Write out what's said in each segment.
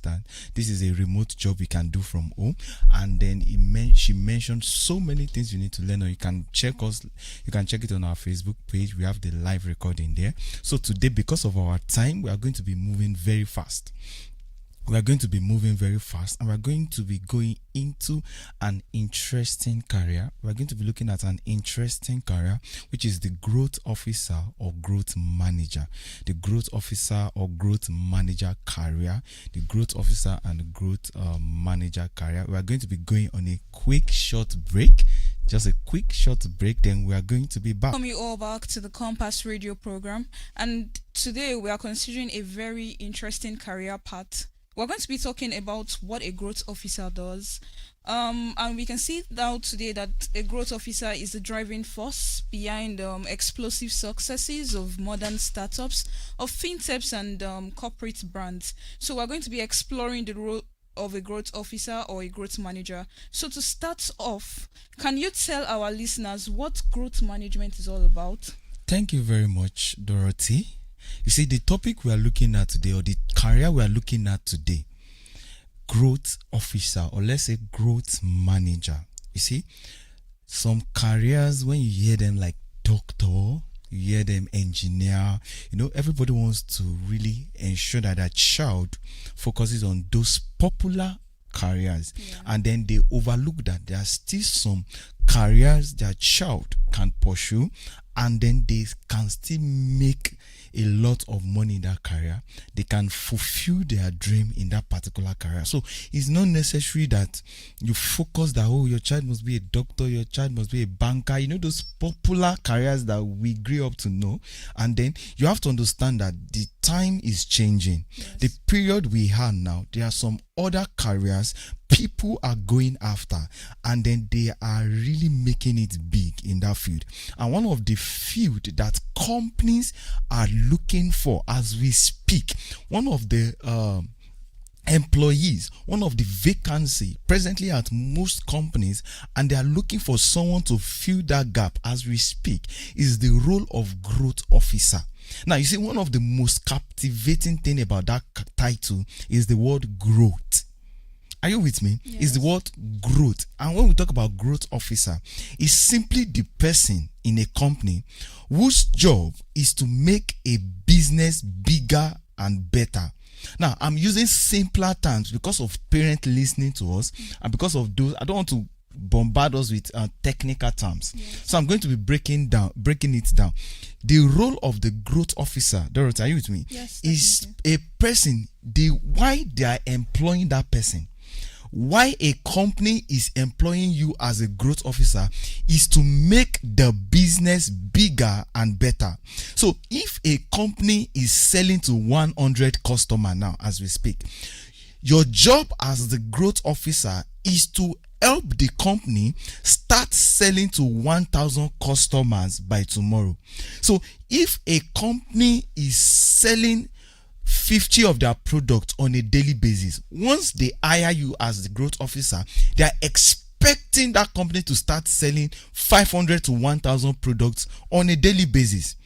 understand this is a remote job you can do from home. And then she mentioned so many things you need to learn. Or you can check it on our Facebook page. We have the live recording there. So today, because of our time, we are going to be moving very fast. And we're going to be going into an interesting career. We're going to be looking at an interesting career, which is the growth officer or growth manager. The growth officer or growth manager career. The growth officer and growth manager career. We're going to be going on a quick short break. Just a quick short break, then we are going to be back. Welcome you all back to the Compass Radio program. And today we are considering a very interesting career path. We're going to be talking about what a growth officer does. And we can see now today that a growth officer is the driving force behind explosive successes of modern startups, of fintechs and corporate brands. So we're going to be exploring the role of a growth officer or a growth manager. So to start off, can you tell our listeners what growth management is all about? Thank you very much, Dorothy. You see, the topic we are looking at today, or the career we are looking at today, growth officer, or let's say growth manager. You see, some careers, when you hear them like doctor, you hear them engineer, everybody wants to really ensure that their child focuses on those popular careers. And then they overlook that there are still some careers their child can pursue, and then they can still make a lot of money in that career. They can fulfill their dream in that particular career. So it's not necessary that you focus that, your child must be a doctor, your child must be a banker, those popular careers that we grew up to know. And then you have to understand that the time is changing. Yes. The period we have now, there are some other careers people are going after, and then they are really making it big in that field. And one of the field that companies are looking for as we speak, one of the employees, one of the vacancy presently at most companies, and they are looking for someone to fill that gap as we speak, is the role of growth officer. Now, you see, one of the most captivating thing about that title is the word growth. Are you with me? Yes. It's the word growth. And when we talk about growth officer, it's simply the person in a company whose job is to make a business bigger and better. Now, I'm using simpler terms because of parents listening to us, and because of those, I don't want to bombard us with technical terms. Yes. So I'm going to be breaking it down. The role of the growth officer, Dorothy, are you with me? Yes, is a person, why they are employing that person. Why a company is employing you as a growth officer is to make the business bigger and better. So if a company is selling to 100 customers now as we speak, your job as the growth officer is to help the company start selling to 1,000 customers by tomorrow. So if a company is selling 50 of their products on a daily basis, once they hire you as the growth officer, they are expecting that company to start selling 500 to 1,000 products on a daily basis.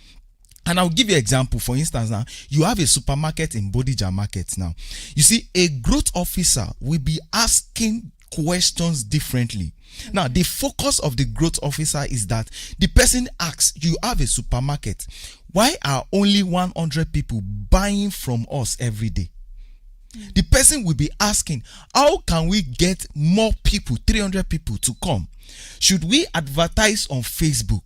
And I'll give you an example. For instance, now you have a supermarket in Bodija Market. Now you see, a growth officer will be asking questions differently. Now, the focus of the growth officer is that the person asks, you have a supermarket, why are only 100 people buying from us every day? The person will be asking, how can we get more people, 300 people to come? Should we advertise on Facebook?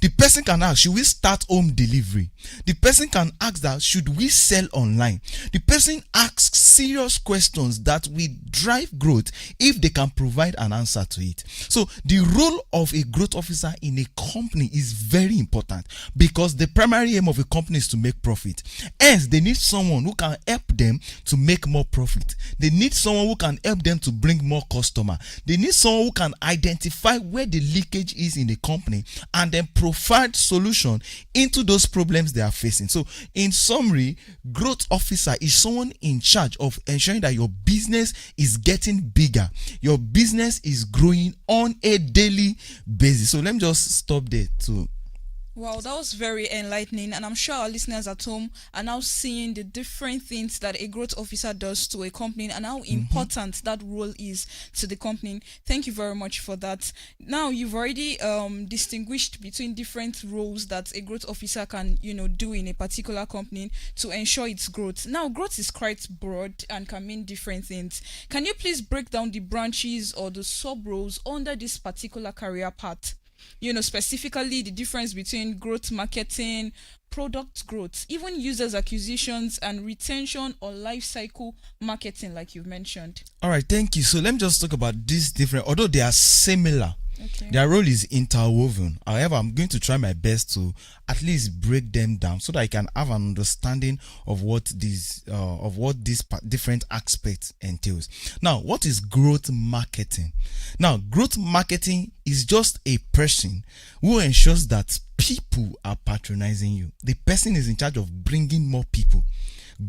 The person can ask, should we start home delivery? The person can ask that, should we sell online? The person asks serious questions that will drive growth if they can provide an answer to it. So the role of a growth officer in a company is very important, because the primary aim of a company is to make profit. Hence, they need someone who can help them to make more profit. They need someone who can help them to bring more customer. They need someone who can identify where the leakage is in the company and then provide solution into those problems they are facing. So in summary, growth officer is someone in charge of ensuring that your business is getting bigger, your business is growing on a daily basis. So let me just stop there too. Wow, that was very enlightening, and I'm sure our listeners at home are now seeing the different things that a growth officer does to a company and how important that role is to the company. Thank you very much for that. Now, you've already distinguished between different roles that a growth officer can, do in a particular company to ensure its growth. Now, growth is quite broad and can mean different things. Can you please break down the branches or the sub roles under this particular career path? Specifically the difference between growth marketing, product growth, even users acquisitions and retention or life cycle marketing, like you've mentioned. All right, thank you. So let me just talk about these different, although they are similar. Okay. Their role is interwoven. However, I'm going to try my best to at least break them down so that I can have an understanding of what these different aspects entails. Now, what is growth marketing? Now, growth marketing is just a person who ensures that people are patronizing you. The person is in charge of bringing more people.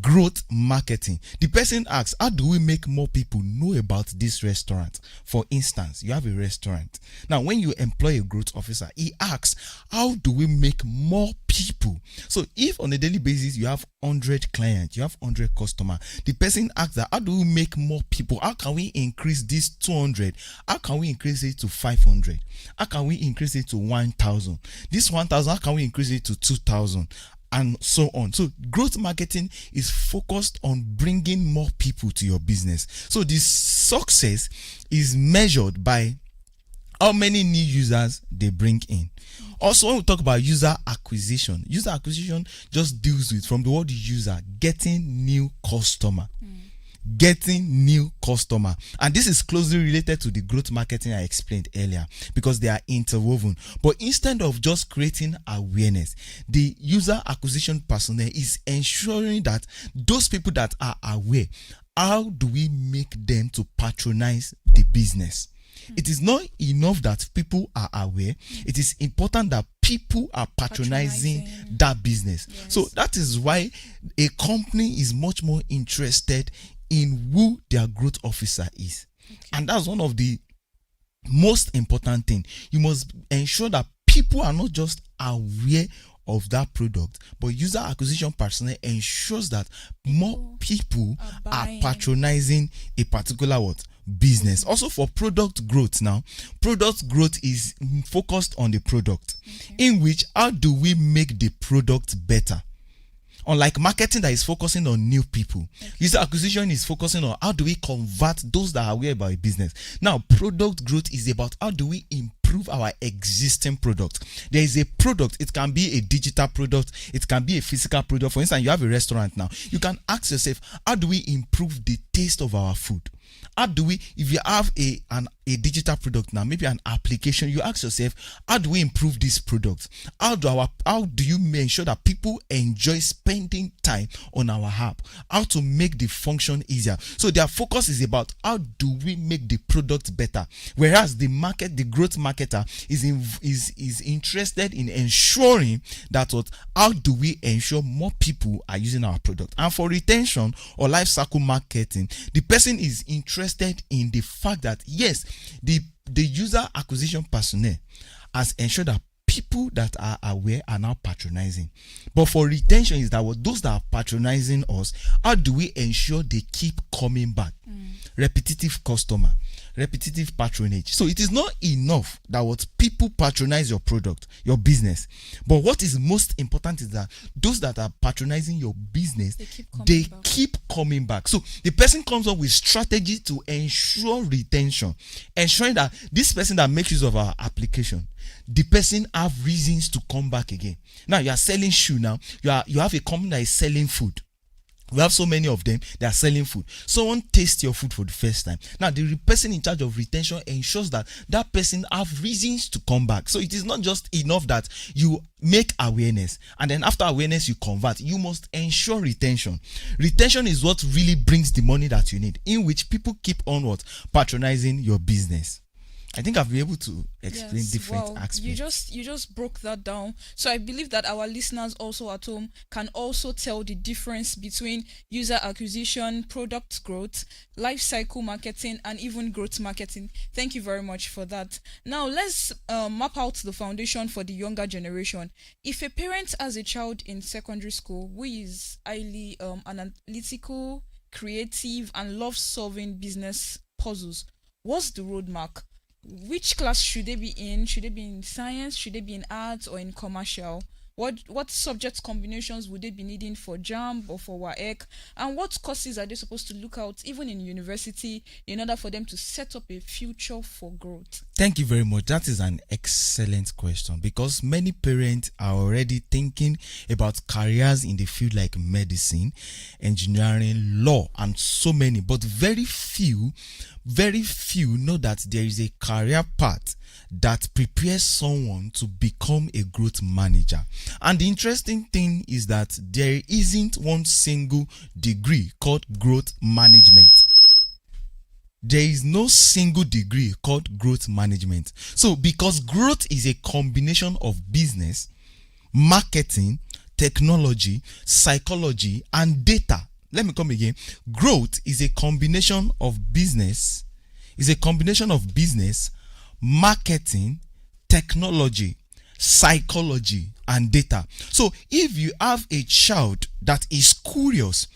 Growth marketing. The person asks, how do we make more people know about this restaurant? For instance, you have a restaurant. Now, when you employ a growth officer, he asks, how do we make more people? So if on a daily basis you have 100 clients, you have 100 customers, the person asks that, how do we make more people? How can we increase this 200? How can we increase it to 500? How can we increase it to 1,000? This 1,000, how can we increase it to 2,000? And so on. So growth marketing is focused on bringing more people to your business. So this success is measured by how many new users they bring in. Also, when we talk about user acquisition just deals with, from the word user, getting new customer. Getting new customer, and this is closely related to the growth marketing I explained earlier because they are interwoven. But instead of just creating awareness, the user acquisition personnel is ensuring that those people that are aware, how do we make them to patronize the business? It is not enough that people are aware. It is important that people are patronizing that business. Yes. So that is why a company is much more interested in who their growth officer is. Okay. And that's one of the most important thing. You must ensure that people are not just aware of that product, but user acquisition personnel ensures that more people are patronizing a particular business. Also, for product growth, now product growth is focused on the product, in which how do we make the product better. Unlike marketing that is focusing on new people, user acquisition is focusing on how do we convert those that are aware about a business. Now, product growth is about how do we improve our existing product. There is a product, it can be a digital product, it can be a physical product. For instance, you have a restaurant now. You can ask yourself, how do we improve the taste of our food? How do we, if you have a digital product now, maybe an application, you ask yourself, how do we improve this product? How do you make sure that people enjoy spending time on our app? How to make the function easier? So their focus is about how do we make the product better, whereas the growth marketer is interested in ensuring that how do we ensure more people are using our product. And for retention or life cycle marketing, the person is interested in the fact that yes, the user acquisition personnel has ensured that people that are aware are now patronizing. But for retention is that those that are patronizing us, how do we ensure they keep coming back? Repetitive customer, repetitive patronage. So it is not enough that people patronize your product, your business. But what is most important is that those that are patronizing your business, they keep coming back. So the person comes up with strategy to ensure retention, ensuring that this person that makes use of our application, the person have reasons to come back again. Now you are selling shoe. Now you have a company that is selling food. We have so many of them, they are selling food. Someone tastes your food for the first time. Now, the person in charge of retention ensures that that person have reasons to come back. So it is not just enough that you make awareness and then after awareness you convert. You must ensure retention. Retention is what really brings the money that you need, in which people keep on patronizing your business. I think I've been able to explain Yes, different well, aspects. you just broke that down. So I believe that our listeners also at home can also tell the difference between user acquisition, product growth, life cycle marketing, and even growth marketing. Thank you very much for that. Now let's map out the foundation for the younger generation. If a parent has a child in secondary school who is highly analytical, creative, and loves solving business puzzles, what's the roadmap? Which class should they be in? Should they be in science? Should they be in arts or in commercial? What subject combinations would they be needing for JAMB or for WAEC? And what courses are they supposed to look out even in university in order for them to set up a future for growth? Thank you very much. That is an excellent question because many parents are already thinking about careers in the field like medicine, engineering, law, and so many, but very few know that there is a career path that prepares someone to become a growth manager. And the interesting thing is that there isn't one single degree called growth management. There is no single degree called growth management. So, because growth is a combination of business, marketing, technology, psychology, and data. Let me come again. Growth is a combination of business, marketing, technology, psychology, and data. So if you have a child that is curious,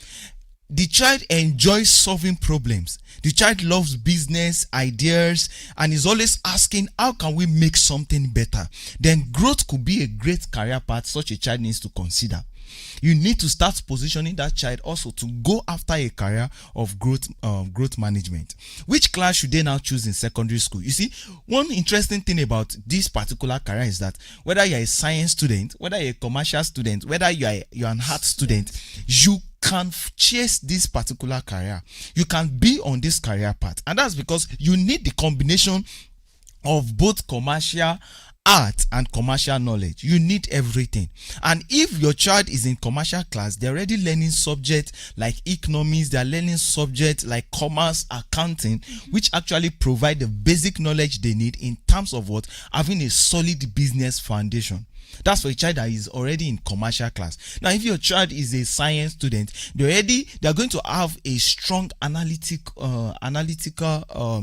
the child enjoys solving problems, the child loves business ideas and is always asking how can we make something better, then growth could be a great career path such a child needs to consider. You need to start positioning that child also to go after a career of growth management. Which class should they now choose in secondary school? You see, one interesting thing about this particular career is that whether you're a science student, whether you're a commercial student, whether you're an art student, you can chase this particular career. You can be on this career path, and that's because you need the combination of both commercial art and commercial knowledge. You need everything. And if your child is in commercial class, they're already learning subjects like economics, they're learning subjects like commerce, accounting, which actually provide the basic knowledge they need in terms of what having a solid business foundation. That's for a child that is already in commercial class. Now, if your child is a science student, they are going to have a strong analytical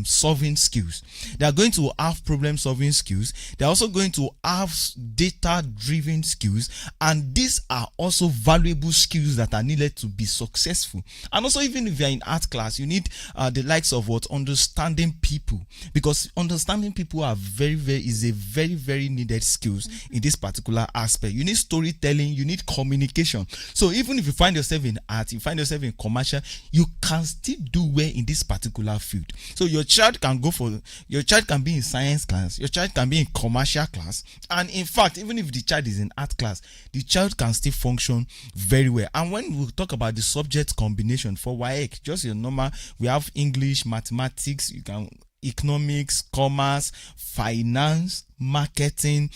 solving skills. They are going to have problem solving skills. They are also going to have data driven skills, and these are also valuable skills that are needed to be successful. And also, even if you are in art class, you need the likes of what understanding people, because understanding people is a very needed skills in this particular aspect. You need storytelling, you need communication. So even if you find yourself in art, you find yourself in commercial, you can still do well in this particular field. So your child can be in science class, your child can be in commercial class, and in fact, even if the child is in art class, the child can still function very well. And when we talk about the subject combination for WAEC, just your normal, we have English, mathematics, you can economics, commerce, finance, marketing,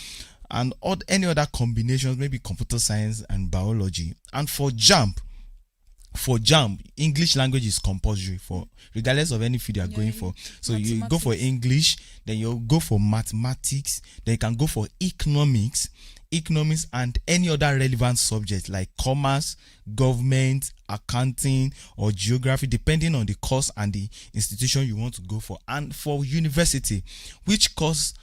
and any other combinations, maybe computer science and biology. And for JAMB, English language is compulsory for regardless of any field you are going for. So you go for English, then you go for mathematics, then you can go for economics, and any other relevant subject like commerce, government, accounting, or geography, depending on the course and the institution you want to go for. And for university, which courses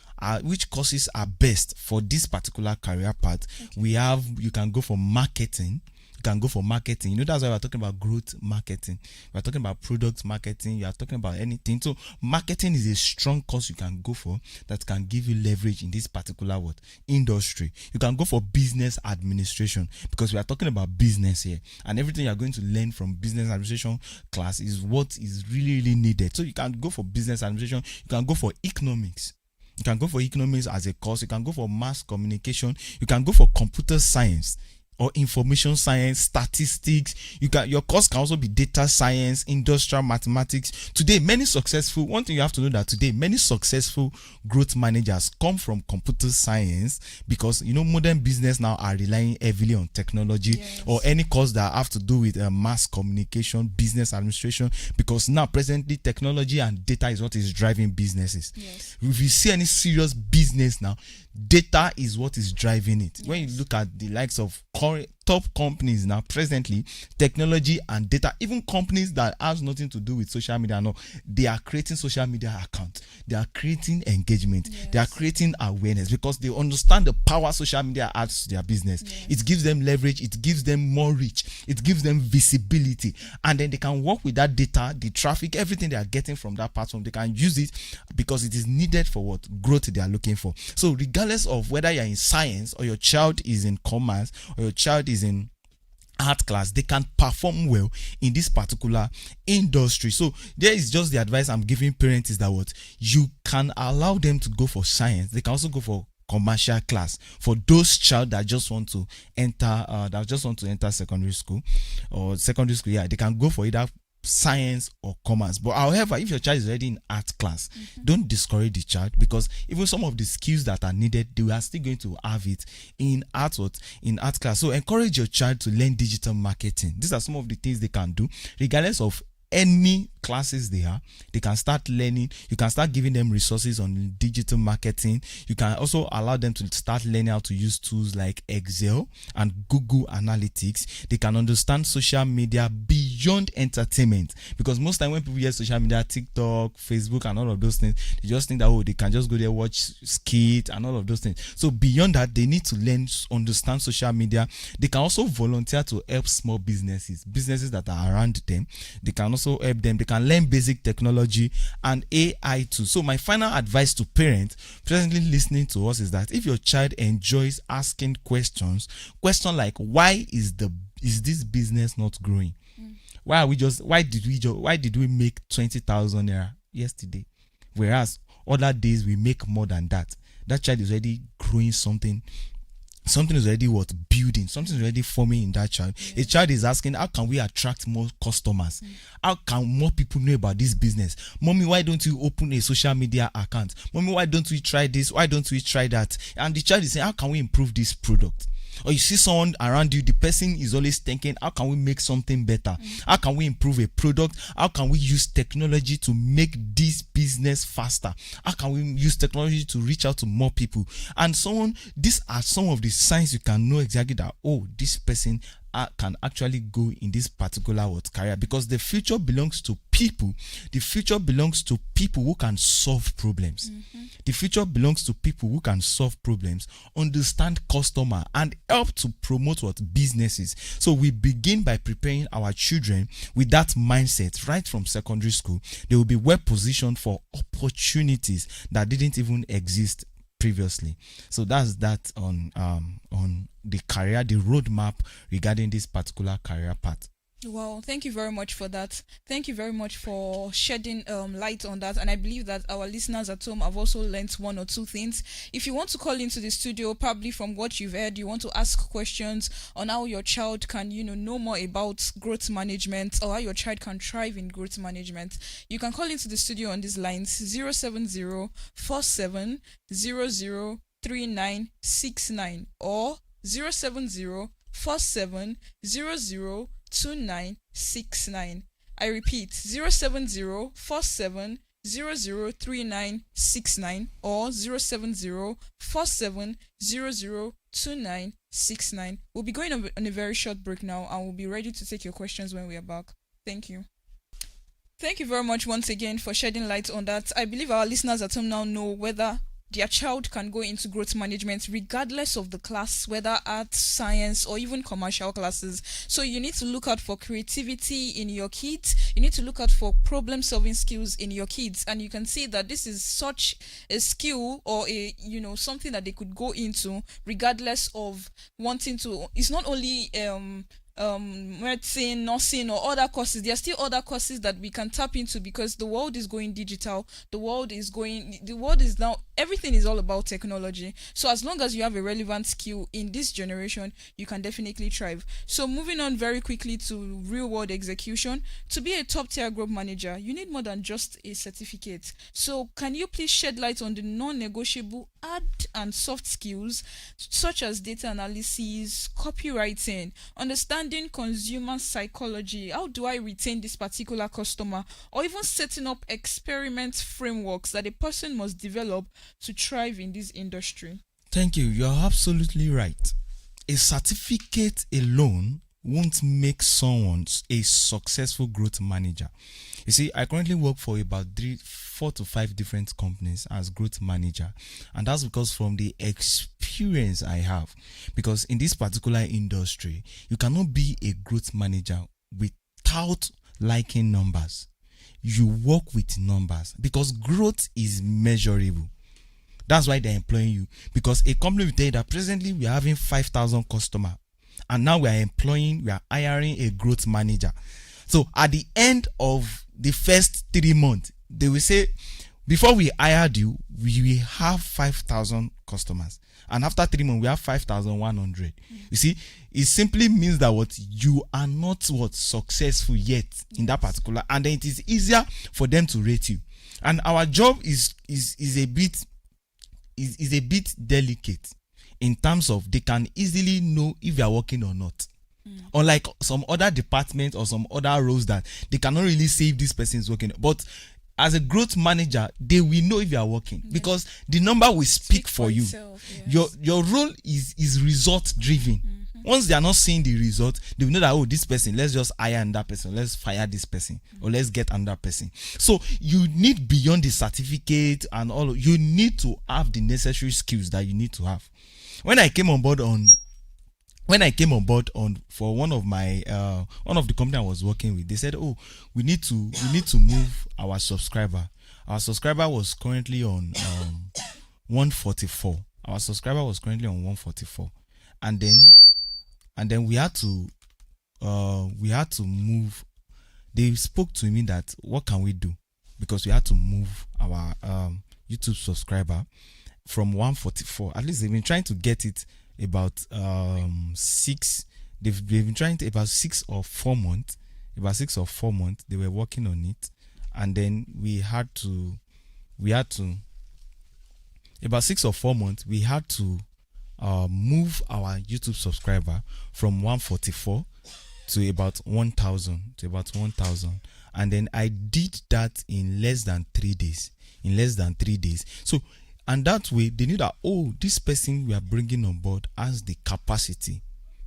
are best for this particular career path? Okay. You can go for marketing. That's why we're talking about growth marketing. We're talking about product marketing. You are talking about anything. So marketing is a strong course you can go for that can give you leverage in this particular industry. You can go for business administration, because we are talking about business here, and everything you are going to learn from business administration class is what is really needed. So you can go for business administration. You can go for economics. You can go for economics as a course. You can go for mass communication. You can go for computer science or information science, statistics. Your course can also be data science, industrial mathematics. Today, one thing you have to know, that today many successful growth managers come from computer science, because modern business now are relying heavily on technology. Yes. Or any course that have to do with mass communication, business administration, because now presently technology and data is what is driving businesses. Yes. If you see any serious business now, data is what is driving it. Yes. When you look at the likes of top companies now, presently, technology and data, even companies that has nothing to do with social media, no, they are creating social media accounts, they are creating engagement, yes. they are creating awareness, because they understand the power social media adds to their business. Yes. It gives them leverage, it gives them more reach, it gives them visibility, and then they can work with that data, the traffic, everything they are getting from that platform. They can use it because it is needed for what growth they are looking for. So regardless of whether you're in science, or your child is in commerce, or your child is in art class, they can perform well in this particular industry. So there is just the advice I'm giving parents, is that what you can allow them to go for science. They can also go for commercial class for those child that just want to enter secondary school. Yeah, they can go for either science or commerce. But however, if your child is already in art class, don't discourage the child, because even some of the skills that are needed, they are still going to have it in art class. So encourage your child to learn digital marketing. These are some of the things they can do, regardless of any classes they can start learning. You can start giving them resources on digital marketing. You can also allow them to start learning how to use tools like Excel and Google Analytics. They can understand social media beyond entertainment, because most time when people hear social media, TikTok, Facebook and all of those things, they just think that they can just go there, watch skit and all of those things. So beyond that, they need to understand social media. They can also volunteer to help small businesses that are around them. They can also help them. They can learn basic technology and AI too. So my final advice to parents presently listening to us is that if your child enjoys asking questions like, why is this business not growing? Why did we make 20,000 naira yesterday, whereas other days we make more than that? That child is already growing something is already building, something is already forming in that child. Yes. A child is asking, how can we attract more customers? How can more people know about this business? Mommy, why don't you open a social media account? Mommy, why don't we try this? Why don't we try that? And the child is saying, how can we improve this product? Or you see someone around you, the person is always thinking, how can we make something better? How can we improve a product? How can we use technology to make this business faster? How can we use technology to reach out to more people? And these are some of the signs you can know exactly that, this person can actually go in this particular career, because the future belongs to people. The future belongs to people who can solve problems. The future belongs to people who can solve problems, understand customer, and help to promote businesses. So we begin by preparing our children with that mindset right from secondary school. They will be well positioned for opportunities that didn't even exist previously. So that's that on the roadmap regarding this particular career path. Wow, thank you very much for that. Thank you very much for shedding light on that. And I believe that our listeners at home have also learned one or two things. If you want to call into the studio, probably from what you've heard, you want to ask questions on how your child can, know more about growth management, or how your child can thrive in growth management, you can call into the studio on these lines: 070-4700-3969 or 070-4700-2969. I repeat, 070-4700-3969 or 070-4700-2969. We'll be going on a very short break now, and we'll be ready to take your questions when we are back. Thank you. Thank you very much once again for shedding light on that. I believe our listeners at home now know whether their child can go into growth management regardless of the class, whether art, science, or even commercial classes. So you need to look out for creativity in your kids. You need to look out for problem-solving skills in your kids, and you can see that this is such a skill, or something that they could go into regardless of wanting to. It's not only medicine, nursing, or other courses. There are still other courses that we can tap into, because the world is going digital. The world is now, everything is all about technology. So as long as you have a relevant skill in this generation, you can definitely thrive. So moving on very quickly to real world execution. To be a top tier group manager, you need more than just a certificate. So can you please shed light on the non-negotiable hard and soft skills such as data analysis, copywriting, understanding consumer psychology, how do I retain this particular customer, or even setting up experiment frameworks that a person must develop to thrive in this industry? Thank you. You're absolutely right. A certificate alone won't make someone a successful growth manager. You see, I currently work for about 4 to 5 different companies as growth manager, and that's because from the experience I have. Because in this particular industry, you cannot be a growth manager without liking numbers. You work with numbers because growth is measurable. That's why they're employing you. Because a company will tell you that presently we are having 5,000 customers, and now we are hiring a growth manager. So at the end of the first 3 months, they will say, before we hired you, we will have 5,000 customers. And after 3 months, we have 5,100. You see, it simply means that you are not successful yet in that particular, and then it is easier for them to rate you. And our job is a bit delicate in terms of they can easily know if you are working or not. Unlike some other departments or some other roles that they cannot really say if this person is working. But as a growth manager, they will know if you are working, because the number will speak for you. Itself, yes. Your role is result driven. Once they are not seeing the result, they will know that, this person, let's just hire another person, let's fire this person, or let's get another person. So you need, beyond the certificate and all, you need to have the necessary skills that you need to have. When I came on board for one of the company I was working with, they said, we need to move our subscriber. Our subscriber was currently on 144. Our subscriber was currently on 144, and then we had to move. They spoke to me that what can we do, because we had to move our YouTube subscriber from 144. At least they've been trying to get it about 6. They've been trying to about 6 or 4 months. About 6 or 4 months they were working on it, and then about 6 or 4 months we had to move our YouTube subscriber from 144 to about 1,000 and then I did that in less than 3 days. So, and that way they knew that this person we are bringing on board has the capacity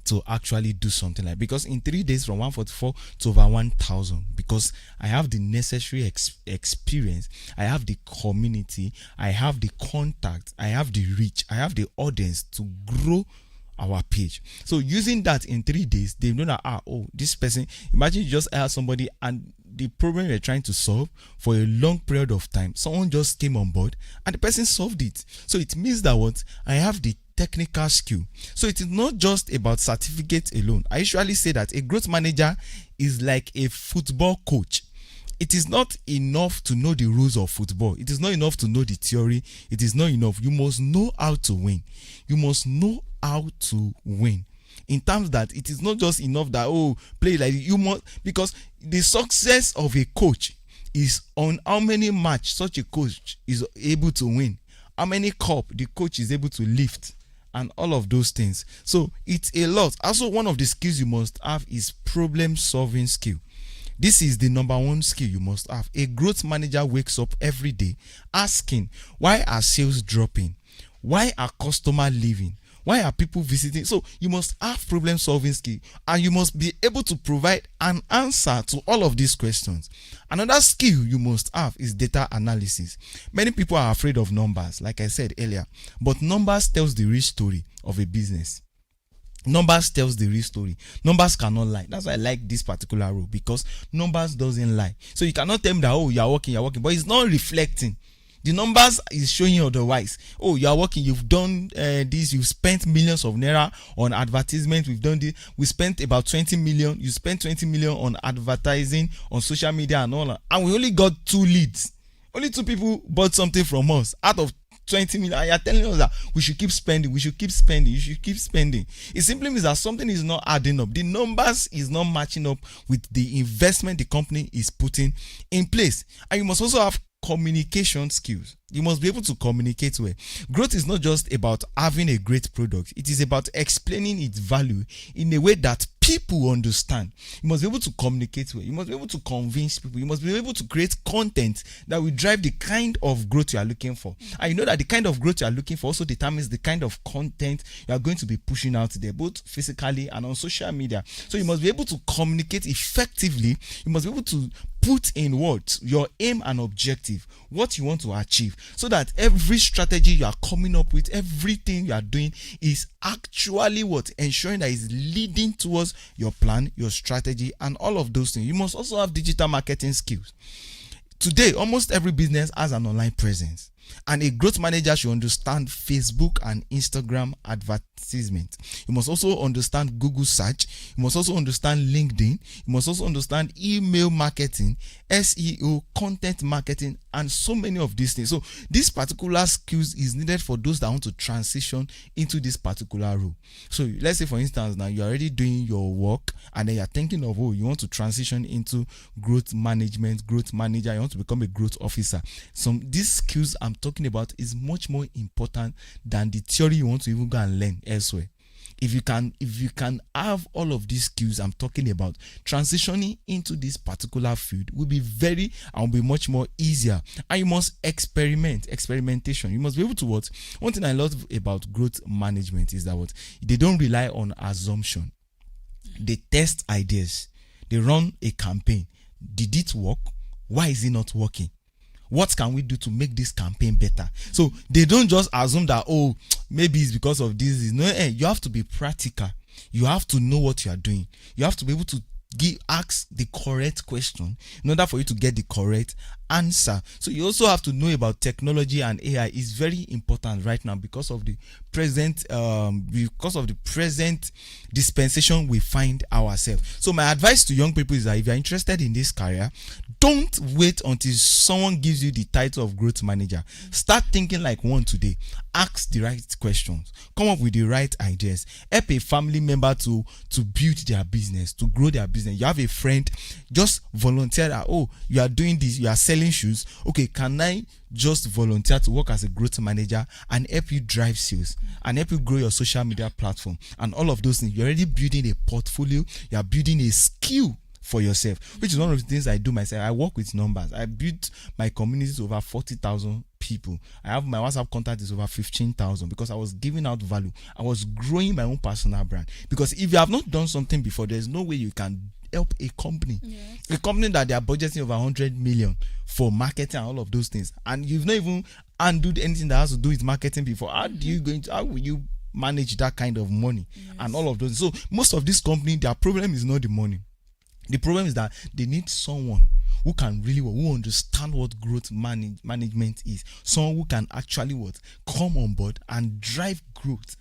to actually do something like, because in 3 days from 144 to over 1,000, because I have the necessary experience, I have the community, I have the contact, I have the reach, I have the audience to grow our page. So using that in 3 days, they know that this person, imagine you just hire somebody and the problem you're trying to solve for a long period of time, someone just came on board and the person solved it. So it means that I have the technical skill. So it is not just about certificate alone. I usually say that a growth manager is like a football coach. It is not enough to know the rules of football. It is not enough to know the theory. It is not enough. You must know how to win. You must know how to win. In terms that it is not just enough that play like you must, because the success of a coach is on how many match such a coach is able to win, how many cup the coach is able to lift, and all of those things. So it's a lot. Also, one of the skills you must have is problem solving skill. This is the number one skill you must have. A growth manager wakes up every day asking, why are sales dropping? Why are customers leaving? Why are people visiting? So you must have problem solving skill, and you must be able to provide an answer to all of these questions. Another skill you must have is data analysis. Many people are afraid of numbers, like I said earlier, but numbers tells the real story of a business. Numbers tells the real story. Numbers cannot lie. That's why I like this particular role, because numbers doesn't lie. So you cannot tell me that you are working, but it's not reflecting. The numbers is showing you otherwise. You are working, you've done this, you've spent millions of naira on advertisement, we've done this, we spent about 20 million, you spent 20 million on advertising on social media and all that, and we only got 2 leads. Only 2 people bought something from us out of 20 million, and you're telling us that we should keep spending, you should keep spending. It simply means that something is not adding up. The numbers is not matching up with the investment the company is putting in place. And you must also have communication skills. You must be able to communicate well. Growth is not just about having a great product, it is about explaining its value in a way that people understand. You must be able to communicate well. You must be able to convince people. You must be able to create content that will drive the kind of growth you are looking for. And you know that the kind of growth you are looking for also determines the kind of content you are going to be pushing out there, both physically and on social media. So you must be able to communicate effectively. You must be able to put in words your aim and objective, what you want to achieve, so that every strategy you are coming up with, everything you are doing is actually what ensuring that is leading towards your plan, your strategy, and all of those things. You must also have digital marketing skills. Today, almost every business has an online presence, and a growth manager should understand Facebook and Instagram advertisement. You must also understand Google search. You must also understand LinkedIn. You must also understand email marketing, SEO, content marketing, and so many of these things. So this particular skills is needed for those that want to transition into this particular role. So let's say, for instance, now you're already doing your work and then you're thinking of, oh, you want to transition into growth management, growth manager, you want to become a growth officer. These skills I'm talking about is much more important than the theory you want to even go and learn elsewhere. If you can have all of these skills I'm talking about, transitioning into this particular field will be much more easier. And you must experimentation. You must be able to what? One thing I love about growth management is that what? They don't rely on assumption. They test ideas. They run a campaign. Did it work? Why is it not working? What can we do to make this campaign better? So they don't just assume that, oh, maybe it's because of this. No, you have to be practical. You have to know what you are doing. You have to be able to ask the correct question in order for you to get the correct answer. So you also have to know about technology, and AI is very important right now because of the present dispensation we find ourselves. So my advice to young people is that if you're interested in this career, don't wait until someone gives you the title of growth manager. Start thinking like one today. Ask the right questions. Come up with the right ideas. Help a family member to build their business, to grow their business. You have a friend, just volunteer that, oh, you are doing this, you are selling shoes. Okay, can I just volunteer to work as a growth manager and help you drive sales and help you grow your social media platform and all of those things? You're already building a portfolio. You are building a skill for yourself, which is one of the things I do myself. I work with numbers. I built my community to over 40,000 people. I have my WhatsApp contact is over 15,000 because I was giving out value. I was growing my own personal brand. Because if you have not done something before, there's no way you can help a company. Yes. A company that they are budgeting over 100 million for marketing and all of those things, and you've not even handled anything that has to do with marketing before. How will you manage that kind of money? Yes. And all of those? So most of these companies, their problem is not the money. The problem is that they need someone who can really who understand what growth management is. Someone who can actually come on board and drive growth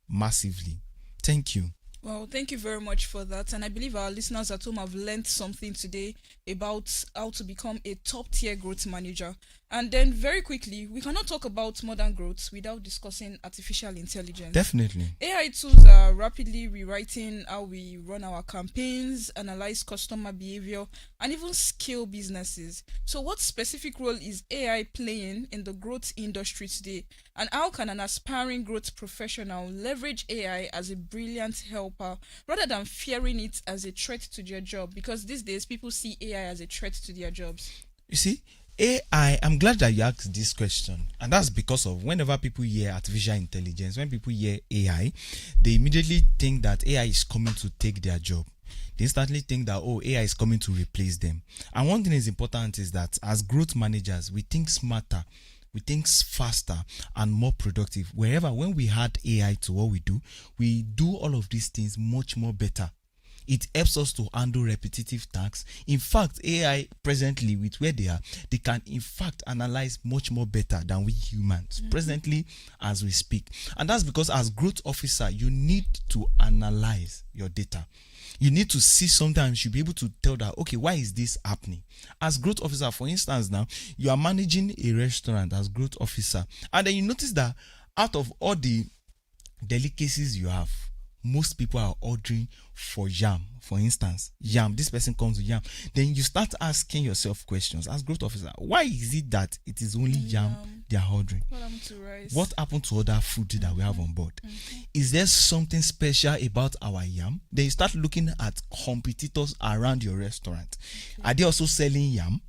massively. Thank you. Well, thank you very much for that. And I believe our listeners at home have learned something today about how to become a top-tier growth manager. And then very quickly, we cannot talk about modern growth without discussing artificial intelligence. Definitely. AI tools are rapidly rewriting how we run our campaigns, analyze customer behavior, and even scale businesses. So what specific role is AI playing in the growth industry today? And how can an aspiring growth professional leverage AI as a brilliant helper rather than fearing it as a threat to their job? Because these days, people see AI as a threat to their jobs. You see, AI, I'm glad that you asked this question, and that's because of whenever people hear artificial intelligence, when people hear AI, they immediately think that AI is coming to take their job. They instantly think that, oh, AI is coming to replace them. And one thing is important is that as growth managers, we think smarter, we think faster and more productive. When we add AI to what we do all of these things much more better. It helps us to handle repetitive tasks. In fact, AI presently with where they are, they can in fact analyze much more better than we humans presently as we speak. And that's because as growth officer, you need to analyze your data. You need to see sometimes you be able to tell that, okay, why is this happening? As growth officer, for instance, now you are managing a restaurant as growth officer, and then you notice that out of all the delicacies you have, most people are ordering for yam. For instance, yam, this person comes with yam. Then you start asking yourself questions as growth officer. Why is it that it is only yam they are ordering? What happened to rice? What happened to other food that we have on board? Is there something special about our yam? Then you start looking at competitors around your restaurant. Are they also selling yam?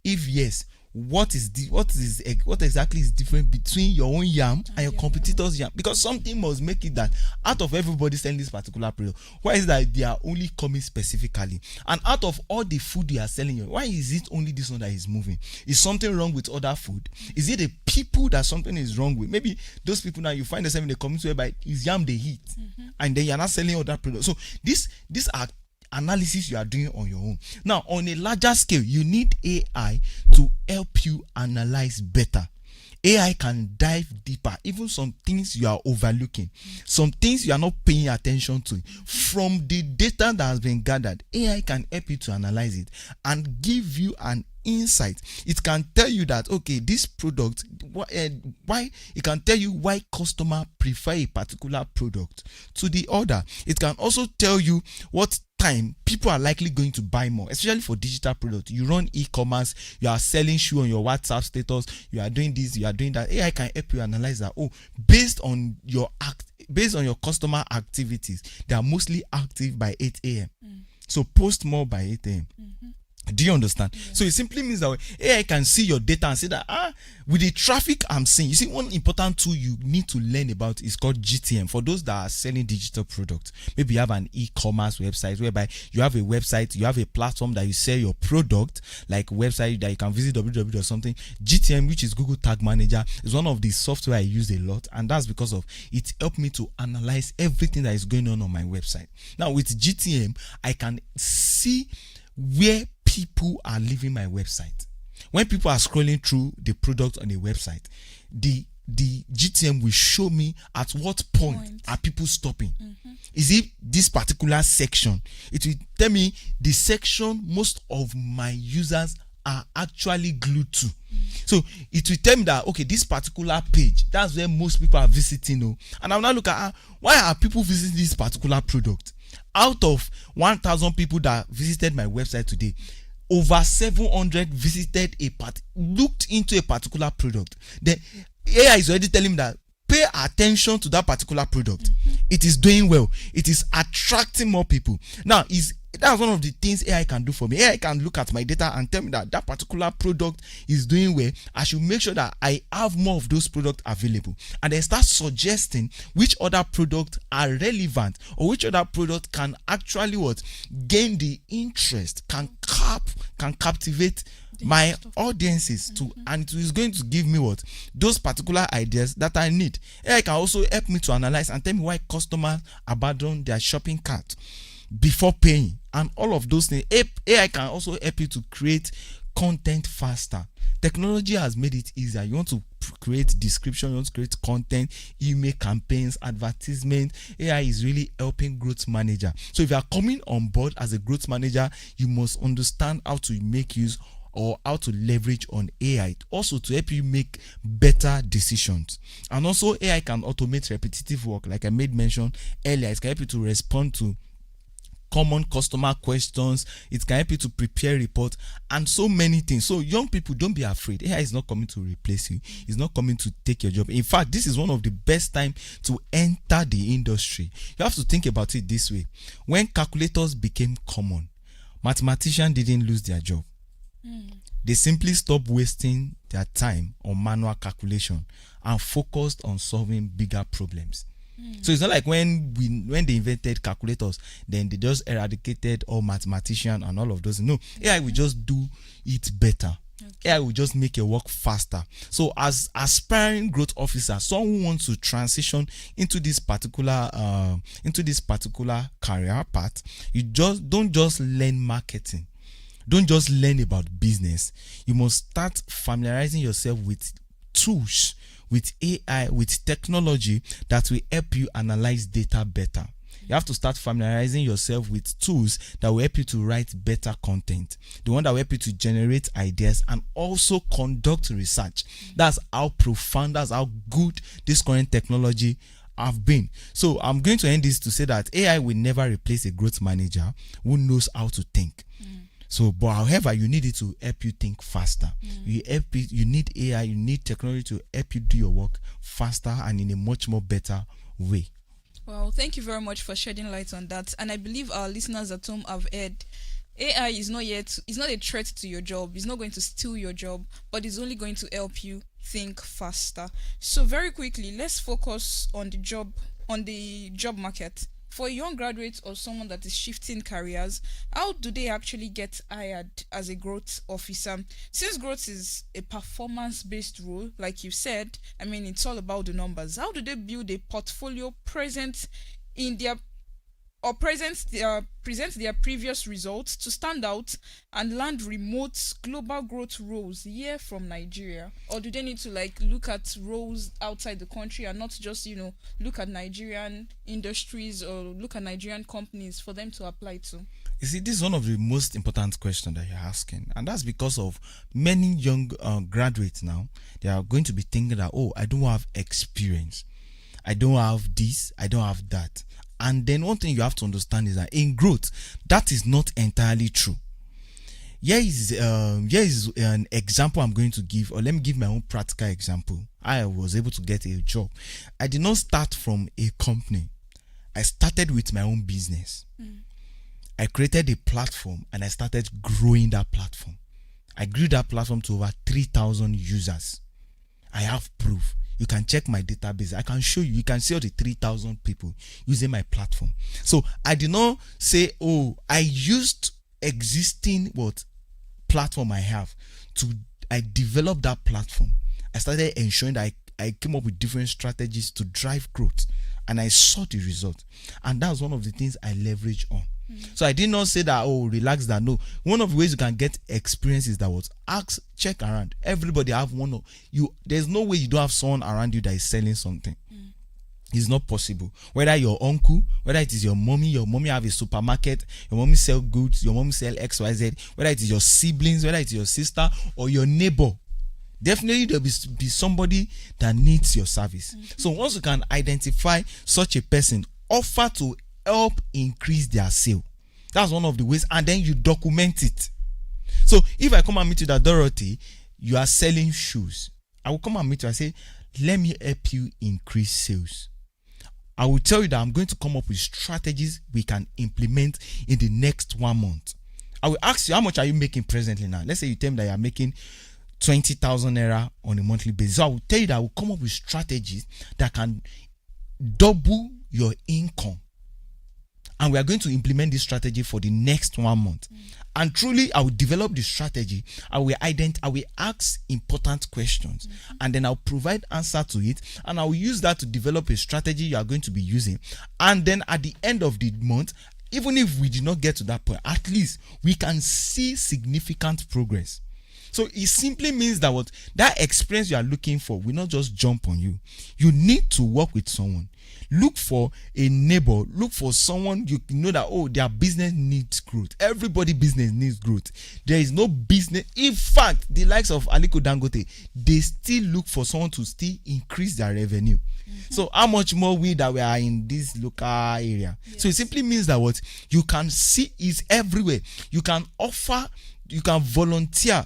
If yes, what exactly is different between your own yam and your competitors' yam? Because something must make it that out of everybody selling this particular product, why is that they are only coming specifically? And out of all the food you are selling, why is it only this one that is moving? Is something wrong with other food? Is it the people that something is wrong with? Maybe those people now you find yourself in the community whereby is yam they eat, and then you are not selling other products. So these are analysis you are doing on your own. Now, on a larger scale, you need AI to help you analyze better. AI can dive deeper, even some things you are overlooking, some things you are not paying attention to. From the data that has been gathered, AI can help you to analyze it and give you an insight. It can tell you that, okay, this product, why it can tell you why customer prefer a particular product to the other. It can also tell you what time people are likely going to buy more, especially for digital products. You run e-commerce, you are selling shoe on your WhatsApp status, you are doing this, you are doing that. AI can help you analyze that. Oh, based on your customer activities, they are mostly active by 8 a.m. So post more by 8 a.m. Do you understand? Yeah. So it simply means that AI can see your data and say that with the traffic I'm seeing, you see, one important tool you need to learn about is called GTM. For those that are selling digital products, maybe you have an e-commerce website whereby you have a website, you have a platform that you sell your product, like a website that you can visit www or something. GTM, which is Google Tag Manager, is one of the software I use a lot, and that's because of it helped me to analyze everything that is going on my website. Now with GTM, I can see where people are leaving my website. When people are scrolling through the product on a website, the GTM will show me at what point are people stopping. Is it this particular section? It will tell me the section most of my users are actually glued to. So it will tell me that, okay, this particular page, that's where most people are visiting. And I will now look at why are people visiting this particular product? Out of 1,000 people that visited my website today, over 700 looked into a particular product. The AI is already telling me that pay attention to that particular product. It is doing well. It is attracting more people. Now, that's one of the things AI can do for me. AI can look at my data and tell me that that particular product is doing well. I should make sure that I have more of those products available, and then start suggesting which other products are relevant or which other product can actually gain the interest, can captivate my audiences too, and it is going to give me those particular ideas that I need. AI can also help me to analyze and tell me why customers abandon their shopping cart before paying, and all of those things. AI can also help you to create content faster. Technology has made it easier. You want to create description, you want to create content, email campaigns, advertisement. AI is really helping growth manager. So if you are coming on board as a growth manager, you must understand how to make use or how to leverage on AI also to help you make better decisions. And also AI can automate repetitive work, like I made mention earlier. It can help you to respond to common customer questions. It can help you to prepare reports and so many things. So young people, don't be afraid. AI is not coming to replace you. It's not coming to take your job. In fact, this is one of the best time to enter the industry. You have to think about it this way. When calculators became common, mathematicians didn't lose their job. They simply stopped wasting their time on manual calculation and focused on solving bigger problems. So it's not like when they invented calculators, then they just eradicated all mathematicians and all of those. No, AI will just do it better. Okay. AI will just make your work faster. So as aspiring growth officer, someone who wants to transition into this particular career path, you just don't just learn marketing. Don't just learn about business. You must start familiarizing yourself with tools, with AI, with technology that will help you analyze data better. You have to start familiarizing yourself with tools that will help you to write better content, the one that will help you to generate ideas and also conduct research. That's how profound, that's how good this current technology have been. So I'm going to end this to say that AI will never replace a growth manager who knows how to think. So, but however, you need it to help you think faster. You need AI, you need technology to help you do your work faster and in a much more better way. Well, thank you very much for shedding light on that. And I believe our listeners at home have heard AI is not a threat to your job. It's not going to steal your job, but it's only going to help you think faster. So very quickly, let's focus on the job market. For a young graduate or someone that is shifting careers, how do they actually get hired as a growth officer? Since growth is a performance-based role, like you said, I mean, it's all about the numbers. How do they build a portfolio present present their previous results to stand out and land remote global growth roles here from Nigeria? Or do they need to look at roles outside the country and not just look at Nigerian industries or look at Nigerian companies for them to apply to? You see, this is one of the most important questions that you're asking, and that's because of many young graduates now. They are going to be thinking that, oh, I don't have experience, I don't have this, I don't have that. And then one thing you have to understand is that in growth, that is not entirely true. Here is an example I'm going to give, or let me give my own practical example. I was able to get a job. I did not start from a company. I started with my own business. I created a platform and I started growing that platform. I grew that platform to over 3,000 users. I have proof. You can check my database. I can show you. You can see all the 3,000 people using my platform. So I did not say, oh, I used existing platform I have I developed that platform. I started ensuring that I came up with different strategies to drive growth, and I saw the result. And that's one of the things I leverage on. So I did not say that, oh, relax that. No. One of the ways you can get experience is that check around. Everybody have one of you. There's no way you don't have someone around you that is selling something. It's not possible. Whether your uncle, whether it is your mommy have a supermarket, your mommy sell goods, your mommy sell XYZ, whether it is your siblings, whether it is your sister or your neighbor, definitely there'll be somebody that needs your service. So once you can identify such a person, offer to help increase their sale. That's one of the ways, and then you document it. So if I come and meet you that, Dorothy, you are selling shoes, I will come and meet you and say, let me help you increase sales. I will tell you that I'm going to come up with strategies we can implement in the next 1 month. I will ask you, how much are you making presently now? Let's say you tell me that you are making 20,000 naira on a monthly basis. So I will tell you that I will come up with strategies that can double your income. And we are going to implement this strategy for the next 1 month. And truly, I will develop the strategy. I will ask important questions, and then I'll provide answer to it, and I will use that to develop a strategy you are going to be using. And then at the end of the month, even if we did not get to that point, at least we can see significant progress. So it simply means that that experience you are looking for will not just jump on you. You need to work with someone. Look for a neighbor. Look for someone you know that, oh, their business needs growth. Everybody business needs growth. There is no business. In fact, the likes of Aliko Dangote, they still look for someone to still increase their revenue. So how much more we that we are in this local area? Yes. So it simply means that you can see is everywhere. You can offer, you can volunteer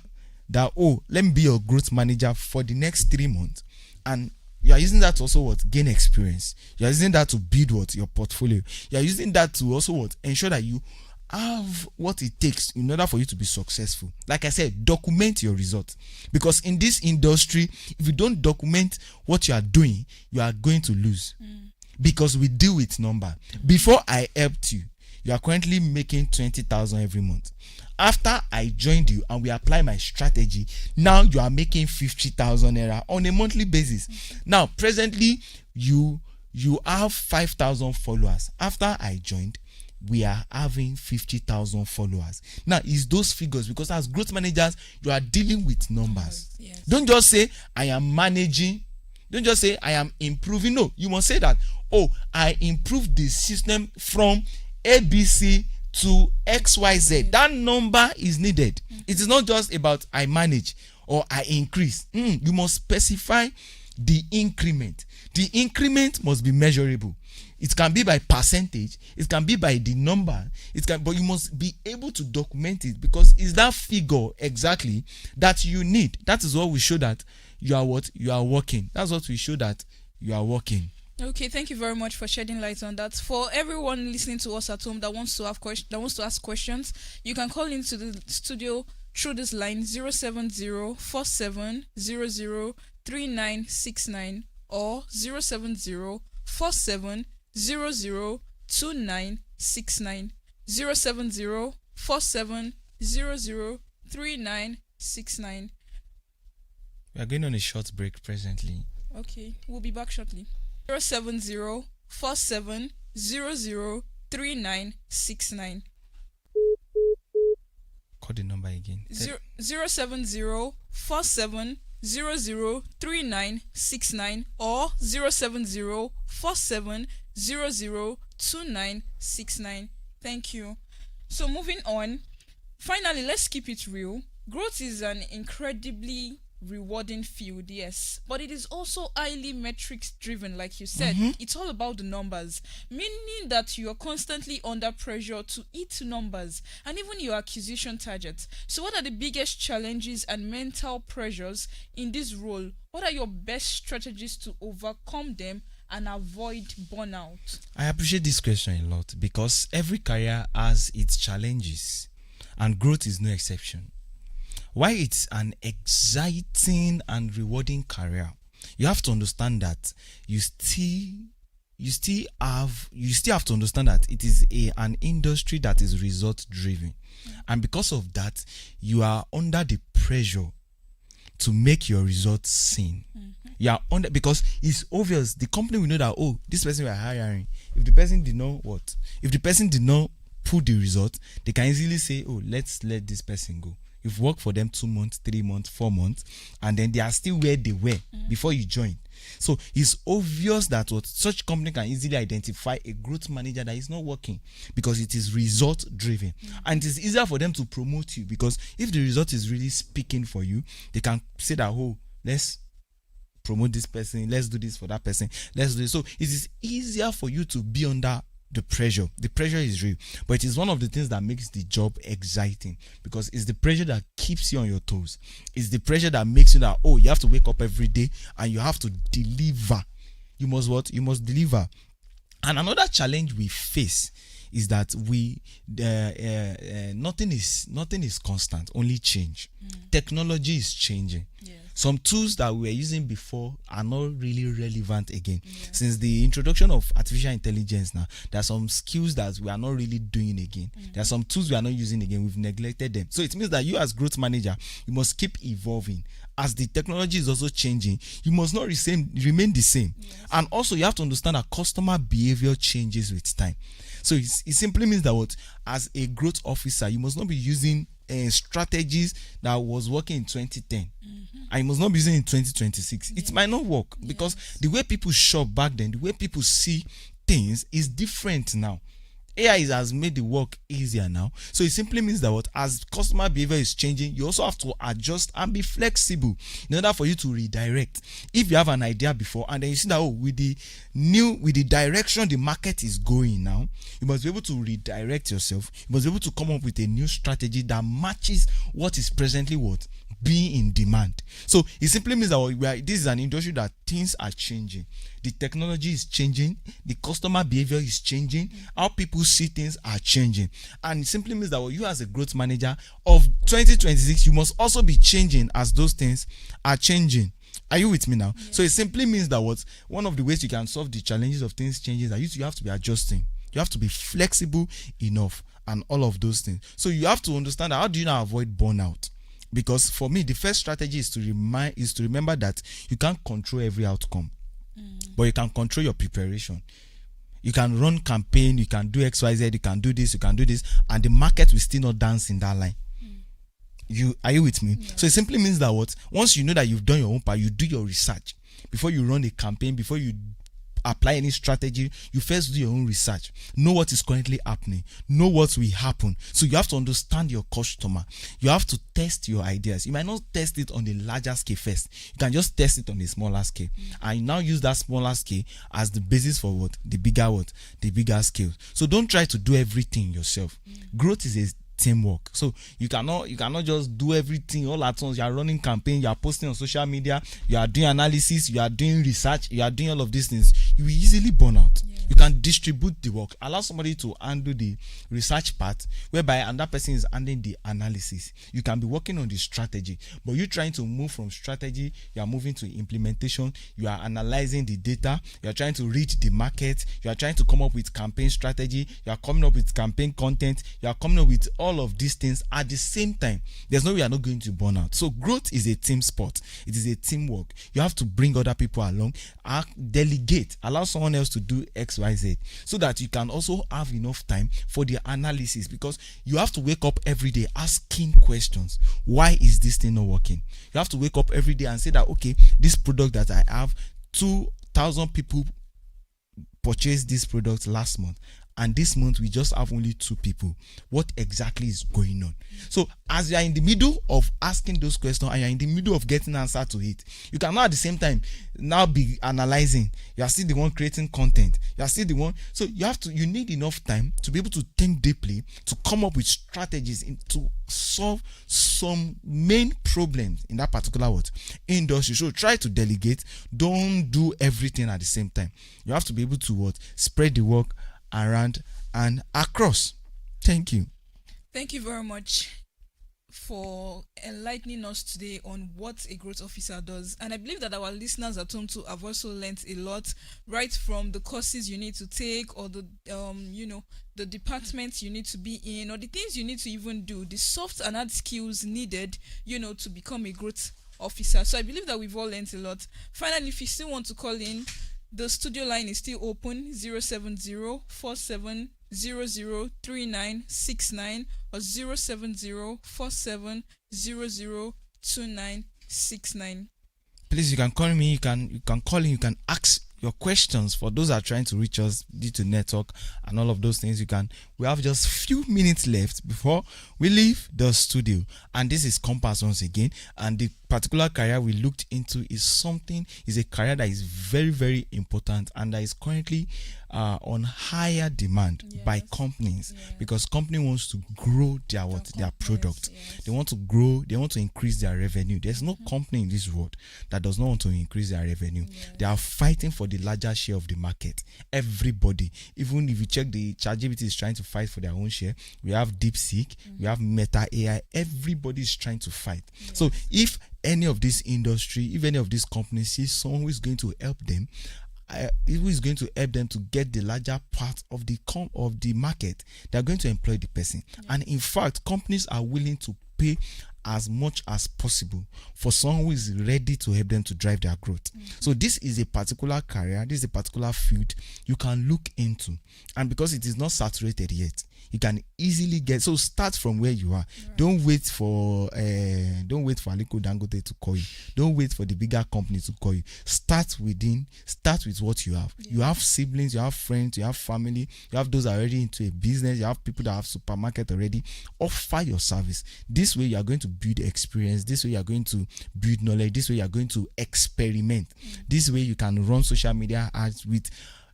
that, oh, let me be your growth manager for the next 3 months, and you are using that to also gain experience. You are using that to build your portfolio. You are using that to also ensure that you have what it takes in order for you to be successful. Like I said, document your results, because in this industry, if you don't document what you are doing, you are going to lose, because we deal with number. Before I helped you, you are currently making 20,000 every month. after I joined you and we apply my strategy, now you are making 50,000 naira on a monthly basis. Now presently you have 5,000 followers. After I joined, we are having 50,000 followers. Now it's those figures, because as growth managers you are dealing with numbers. Yes. Don't just say I am managing, don't just say I am improving. No, you must say that, oh, I improved the system from ABC to XYZ. That number is needed. It is not just about I manage or I increase. You must specify the increment. The increment must be measurable. It can be by percentage, it can be by the number, but you must be able to document it, because it's that figure exactly that you need. That is what we show that you are what? You are working. That's what we show that you are working. Okay, thank you very much for shedding light on that. For everyone listening to us at home that wants to ask questions, you can call into the studio through this line 070-4700-3969 or 070-4700-2969. 070-4700-3969. We are going on a short break presently. Okay, we'll be back shortly. 070-4700-3969. Call the number again. 070-4700-3969 or 070-4700-2969. Thank you. So moving on, finally, let's keep it real. Growth is an incredibly rewarding field, yes, but it is also highly metrics driven, like you said. It's all about the numbers, meaning that you are constantly under pressure to hit numbers and even your acquisition targets. So what are the biggest challenges and mental pressures in this role? What are your best strategies to overcome them and avoid burnout? I appreciate this question a lot, because every career has its challenges and growth is no exception. Why it's an exciting and rewarding career, you have to understand that you still have to understand that it is an industry that is result driven, and because of that you are under the pressure to make your results seen. You are under, because it's obvious, the company will know that, oh, this person we are hiring, if the person did not put the result, they can easily say, oh, let's let this person go. You've worked for them 2 months, 3 months, 4 months, and then they are still where they were before you joined. So it's obvious that what such company can easily identify a growth manager that is not working, because it is result driven. And it is easier for them to promote you, because if the result is really speaking for you, they can say that, oh, let's promote this person, let's do this for that person, let's do this. So it is easier for you to be under the pressure. The pressure is real, but it is one of the things that makes the job exciting, because it's the pressure that keeps you on your toes. It's the pressure that makes you that, oh, you have to wake up every day and you have to deliver. You must what? You must deliver. And another challenge we face is that nothing is constant, only change. Technology is changing. Some tools that we were using before are not really relevant again. Since the introduction of artificial intelligence now, there are some skills that we are not really doing again. There are some tools we are not using again. We've neglected them. So it means that you as growth manager, you must keep evolving. As the technology is also changing, you must not remain the same. And also you have to understand that customer behavior changes with time. So it simply means that what, as a growth officer, you must not be using strategies that was working in 2010 and you must not be using in 2026. It might not work, because the way people shop back then, the way people see things is different now. AI has made the work easier now. So it simply means that what, as customer behavior is changing, you also have to adjust and be flexible in order for you to redirect. If you have an idea before and then you see that, oh, with the direction the market is going now, you must be able to redirect yourself. You must be able to come up with a new strategy that matches what is presently what being in demand. So it simply means that this is an industry that things are changing. The technology is changing, the customer behavior is changing, how people see things are changing. And it simply means that you as a growth manager of 2026, you must also be changing as those things are changing. Are you with me now? So it simply means that one of the ways you can solve the challenges of things changing is that you have to be adjusting. You have to be flexible enough and all of those things. So you have to understand how do you now avoid burnout? Because for me, the first strategy is to remember that you can't control every outcome, but you can control your preparation. You can run campaign, you can do XYZ, you can do this, and the market will still not dance in that line. Are you with me? Yes. So it simply means that once you know that you've done your own part, you do your research before you run a campaign, before you apply any strategy. You first do your own research, know what is currently happening, know what will happen. So you have to understand your customer. You have to test your ideas. You might not test it on a larger scale first. You can just test it on a smaller scale, and you now use that smaller scale as the basis for the bigger scale. So don't try to do everything yourself. Growth is a teamwork. So you cannot just do everything all at once. You are running campaign, you are posting on social media, you are doing analysis, you are doing research, you are doing all of these things. You will easily burn out. Yes. You can distribute the work. Allow somebody to handle the research part, whereby another person is handling the analysis. You can be working on the strategy, but you trying to move from strategy, you are moving to implementation. You are analyzing the data. You are trying to read the market. You are trying to come up with campaign strategy. You are coming up with campaign content. You are coming up with all of these things at the same time. There's no way you are not going to burn out. So growth is a team sport. It is a teamwork. You have to bring other people along, delegate, allow someone else to do XYZ, so that you can also have enough time for the analysis, because you have to wake up every day asking questions. Why is this thing not working? You have to wake up every day and say that, okay, this product that I have, 2,000 people purchased this product last month, and this month we just have only 2 people. What exactly is going on? So as you are in the middle of asking those questions and you are in the middle of getting answer to it, you cannot at the same time now be analyzing. You are still the one creating content. You are still the one. So you need enough time to be able to think deeply, to come up with strategies to solve some main problems in that particular industry. So try to delegate. Don't do everything at the same time. You have to be able to spread the work around and across. Thank you. Thank you very much for enlightening us today on what a growth officer does. And I believe that our listeners at home too have also learned a lot, right from the courses you need to take, or the the departments you need to be in, or the things you need to even do, the soft and hard skills needed, to become a growth officer. So I believe that we've all learned a lot. Finally, if you still want to call in, the studio line is still open, 070-4700-3969 or 070-4700-2969. Please, you can call me, you can call in, you can ask your questions. For those that are trying to reach us due to network and all of those things, we have just few minutes left before we leave the studio. And this is Compass once again, and the particular career we looked into is a career that is very, very important and that is currently on higher demand by companies, because company wants to grow their product. Yes. They want to grow, they want to increase their revenue. There's no company in this world that does not want to increase their revenue. They are fighting for the larger share of the market. Everybody, even if you check, the ChatGPT is trying to fight for their own share. We have DeepSeek, we have Meta AI. Everybody is trying to fight. So if any of this industry, if any of these companies see someone who is going to help them, who is going to help them to get the larger part of the market, they are going to employ the person. And in fact, companies are willing to pay as much as possible for someone who is ready to help them to drive their growth. So this is a particular career, this is a particular field you can look into, and because it is not saturated yet, you can easily get. So start from where you are. Don't wait for Aliko Dangote to call you. Don't wait for the bigger company to call you. Start with what you have. You have siblings, you have friends, you have family, you have those already into a business, you have people that have supermarket already. Offer your service. This way you are going to build experience. This way you are going to build knowledge. This way you are going to experiment. This way you can run social media ads with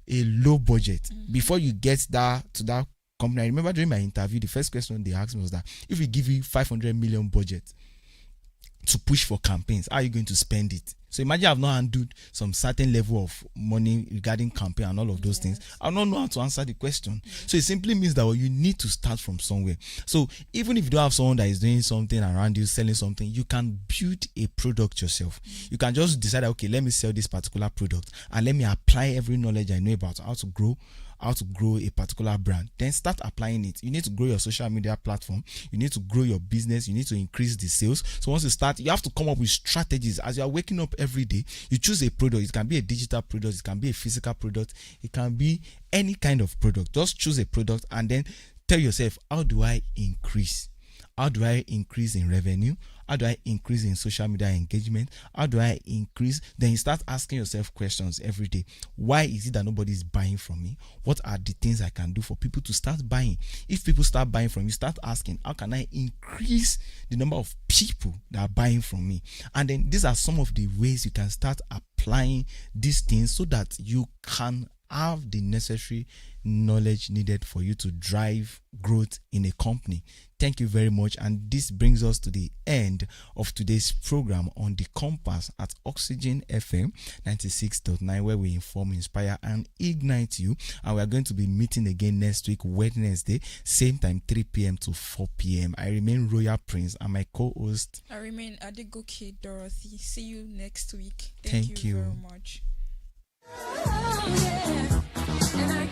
a low budget. Before you get to that company, I remember during my interview, the first question they asked me was that, if we give you 500 million budget to push for campaigns, how are you going to spend it? So imagine I've not handled some certain level of money regarding campaign and all of those things. I'll not know how to answer the question. So it simply means that you need to start from somewhere. So even if you don't have someone that is doing something around you, selling something, you can build a product yourself. You can just decide, okay, let me sell this particular product and let me apply every knowledge I know about how to grow a particular brand. Then start applying it. You need to grow your social media platform. You need to grow your business. You need to increase the sales. So once you start, you have to come up with strategies. As you are waking up every day, you choose a product. It can be a digital product. It can be a physical product. It can be any kind of product. Just choose a product and then tell yourself, how do I increase? How do I increase in revenue? How do I increase in social media engagement? How do I increase? Then you start asking yourself questions every day. Why is it that nobody is buying from me? What are the things I can do for people to start buying? If people start buying from you, start asking, how can I increase the number of people that are buying from me? And then these are some of the ways you can start applying these things so that you can have the necessary knowledge needed for you to drive growth in a company. Thank you very much. And this brings us to the end of today's program on The Compass at Oxygen FM 96.9, where we inform, inspire, and ignite you. And we are going to be meeting again next week, Wednesday, same time, 3 p.m. to 4 p.m. I remain Royal Prince, and my co-host, I remain Adegoke Dorothy. See you next week. Thank you very much. Oh, yeah. And I